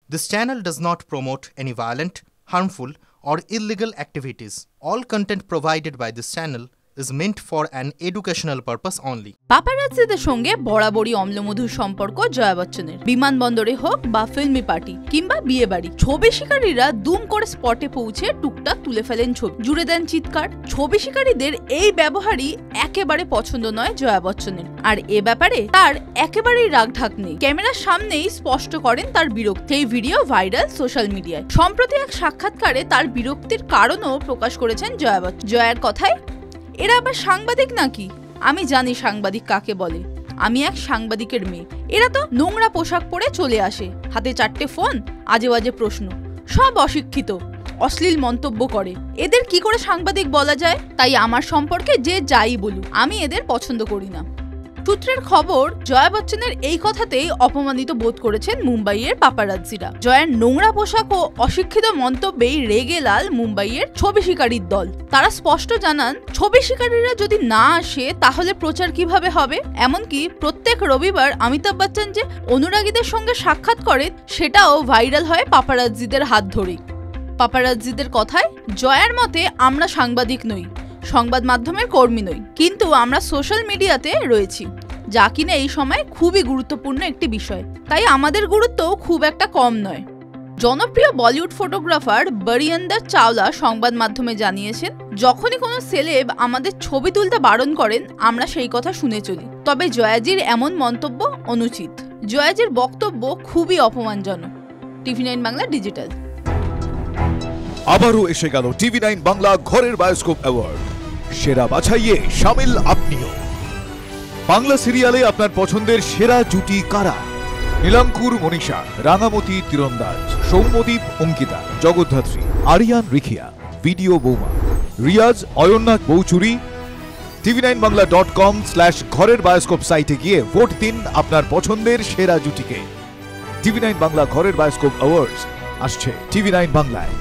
This channel does not promote any violent, harmful, or illegal activities. All content provided by this channel is meant for an educational purpose only. পাপারাজ্জিদের সঙ্গে বরাবরই অম্লমধুর সম্পর্ক জয়া বচ্চনের। বিমানবন্দরে হোক বা filmi party কিংবা বিয়ে বাড়ি, ছবি শিকারীরা দুম করে স্পটে পৌঁছে টুকটাক তুলে ফেলেন ছবি, জুড়ে দেন চিৎকার। ছবি শিকারীদের এই ব্যবহারই একেবারে পছন্দ নয় জয়া বচ্চনের, আর এ ব্যাপারে তার একেবারেই রাগ ঢাক নেই। ক্যামেরার সামনেই স্পষ্ট করেন তার বিরক্তি। এই ভিডিও ভাইরাল সোশ্যাল মিডিয়ায়। সম্প্রতি এক সাক্ষাৎকারে তার বিরক্তির কারণও প্রকাশ করেছেন জয়া বচ্চন। জয়ার কথায়, এরা আবার সাংবাদিক নাকি? আমি জানি সাংবাদিক কাকে বলে। আমি এক সাংবাদিকের মেয়ে। এরা তো নোংরা পোশাক পরে চলে আসে, হাতে 4টে ফোন, আজে বাজে প্রশ্ন, সব অশিক্ষিত, অশ্লীল মন্তব্য করে। এদের কি করে সাংবাদিক বলা যায়? তাই আমার সম্পর্কে যে যাই বলুক, আমি এদের পছন্দ করি না। সূত্রের খবর, জয়া বচ্চনের এই কথাতেই অপমানিত বোধ করেছেন মুম্বাইয়ের পাপারাজ্জিরা। জয়ার নোংরা পোশাক ও অশিক্ষিত মন্তব্যেই রেগে লাল মুম্বাইয়ের ছবি শিকারীর দল। তারা স্পষ্ট জানান, ছবি শিকারীরা যদি না আসে তাহলে প্রচার কিভাবে হবে? এমনকি প্রত্যেক রবিবার অমিতাভ বচ্চন যে অনুরাগীদের সঙ্গে সাক্ষাৎ করেন, সেটাও ভাইরাল হয় পাপারাজ্জিদের হাত ধরেই। পাপারাজ্জিদের কথায়, জয়ার মতে আমরা সাংবাদিক নই, সংবাদ মাধ্যমের কর্মী নই, কিন্তু আমরা সোশ্যাল মিডিয়াতে রয়েছি, যা কিনা এই সময় খুবই গুরুত্বপূর্ণ একটি বিষয়। তাই আমাদের গুরুত্বও খুব একটা কম নয়। জনপ্রিয় বলিউড ফটোগ্রাফার বরিন্দর চাওলা সংবাদ মাধ্যমে জানিয়েছেন, যখনই কোনো সেলেব আমাদের ছবি তুলতে বারণ করেন, আমরা সেই কথা শুনে চলি। তবে জয়াজির এমন মন্তব্য অনুচিত। জয়াজির বক্তব্য খুবই অপমানজনক। TV9 Bangla digital. আবারও এসে গেল TV9 বাংলা ঘরের বায়োস্কোপ অ্যাওয়ার্ড। সেরা বাছাইয়ে শামিল আপনিও। বাংলা সিরিয়ালে আপনার পছন্দের সেরা জুটি কারা? নীলাঙ্কুর মনীষা, রাঙামতি তীরন্দাজ, সৌম্যদীপ অঙ্কিতা, জগদ্ধাত্রী, আরিয়ান রিখিয়া, ভিডিও বৌমা, রিয়াজ অয়ন্নাথ বৌচুরি। tv9bangla.com/ঘরের বায়োস্কোপ সাইটে গিয়ে ভোট দিন আপনার পছন্দের সেরা জুটিকে। TV9 বাংলা ঘরের বায়োস্কোপ অ্যাওয়ার্ডস আসছে TV9 বাংলায়।